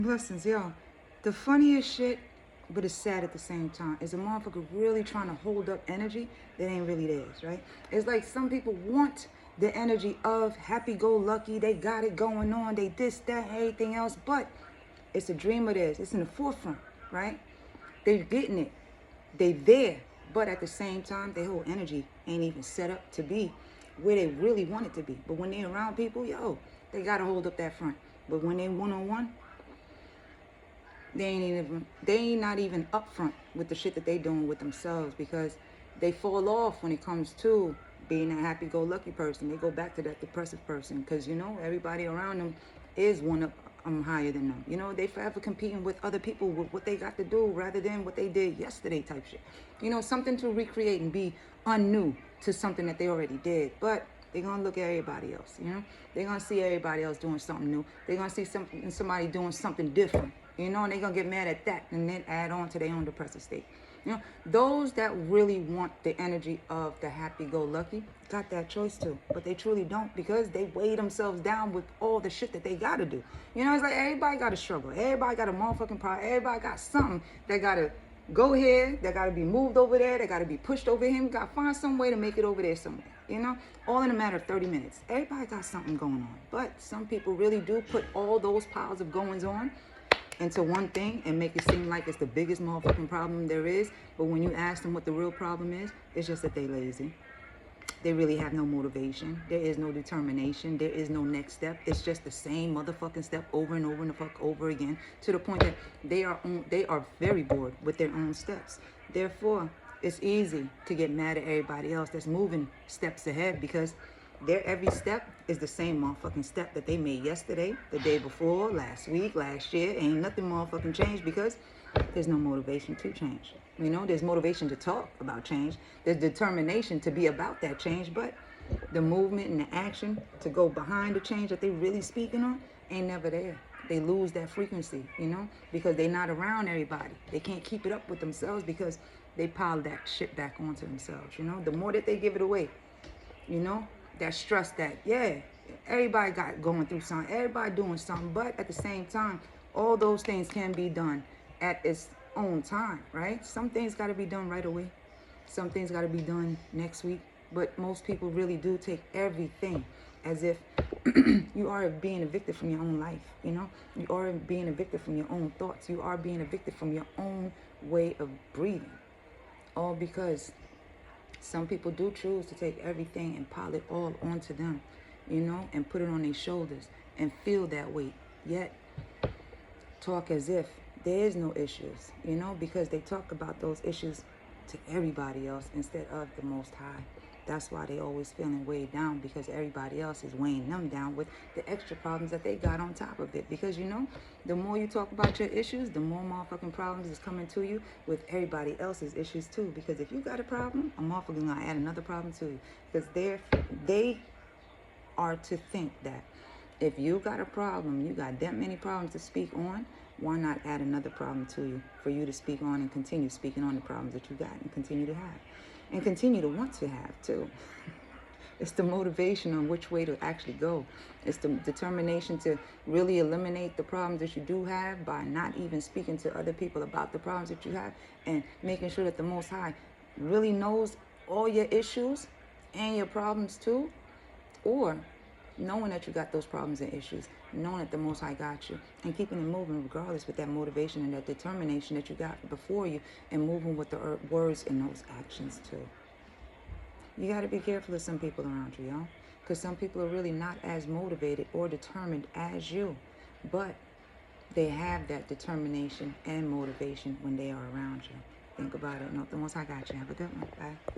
Blessings, yo. The funniest shit, but it's sad at the same time, is a motherfucker really trying to hold up energy that ain't really theirs, right? It's like some people want the energy of happy-go-lucky, they got it going on, they this, that, and everything else, but it's a dream of theirs. It's in the forefront, right? They're getting it. They there, but at the same time, their whole energy ain't even set up to be where they really want it to be. But when they're around people, yo, they gotta hold up that front. But when they one-on-one, they ain't not even upfront with the shit that they doing with themselves, because they fall off when it comes to being a happy-go-lucky person. They go back to that depressive person, because you know everybody around them is one of them higher than them. You know, they forever competing with other people with what they got to do rather than what they did yesterday type shit. You know, something to recreate and be unnew to something that they already did. But they're gonna look at everybody else, you know? They're gonna see everybody else doing something new. They're gonna see somebody doing something different, you know, and they're gonna get mad at that and then add on to their own depressive state. You know, those that really want the energy of the happy-go-lucky got that choice too, but they truly don't, because they weigh themselves down with all the shit that they gotta do. You know, it's like everybody gotta struggle. Everybody got a motherfucking problem. Everybody got something that gotta go here, that gotta be moved over there, that gotta be pushed over here. Gotta find some way to make it over there somewhere. You know, all in a matter of 30 minutes. Everybody got something going on, but some people really do put all those piles of goings on into one thing and make it seem like it's the biggest motherfucking problem there is. But when you ask them what the real problem is, it's just that they lazy. They really have no motivation. There is no determination. There is no next step. It's just the same motherfucking step over and over and the fuck over again, to the point that they are very bored with their own steps. Therefore, it's easy to get mad at everybody else that's moving steps ahead, because their every step is the same motherfucking step that they made yesterday, the day before, last week, last year. Ain't nothing motherfucking changed, because there's no motivation to change. You know, there's motivation to talk about change. There's determination to be about that change, but the movement and the action to go behind the change that they really speaking on ain't never there. They lose that frequency, you know, because they're not around everybody. They can't keep it up with themselves because they pile that shit back onto themselves, you know. The more that they give it away, you know, that stress that, yeah, everybody got going through something, everybody doing something, but at the same time, all those things can be done at its own time, right? Some things got to be done right away. Some things got to be done next week. But most people really do take everything as if you are being evicted from your own life, you know? You are being evicted from your own thoughts. You are being evicted from your own way of breathing. All because some people do choose to take everything and pile it all onto them, you know, and put it on their shoulders and feel that weight. Yet talk as if there is no issues, you know, because they talk about those issues to everybody else instead of the Most High. That's why they always feeling weighed down, because everybody else is weighing them down with the extra problems that they got on top of it. Because, you know, the more you talk about your issues, the more motherfucking problems is coming to you with everybody else's issues too. Because if you got a problem, a motherfucker gonna add another problem to you. Because they are to think that if you got a problem, you got that many problems to speak on, why not add another problem to you for you to speak on and continue speaking on the problems that you got and continue to have and continue to want to have too. It's the motivation on which way to actually go. It's the determination to really eliminate the problems that you do have by not even speaking to other people about the problems that you have, and making sure that the Most High really knows all your issues and your problems too, or knowing that you got those problems and issues, knowing that the Most High got you, and keeping it moving regardless with that motivation and that determination that you got before you, and moving with the words and those actions too. You got to be careful of some people around you, y'all, because some people are really not as motivated or determined as you, but they have that determination and motivation when they are around you. Think about it. No, the Most High got you. Have a good one. Bye.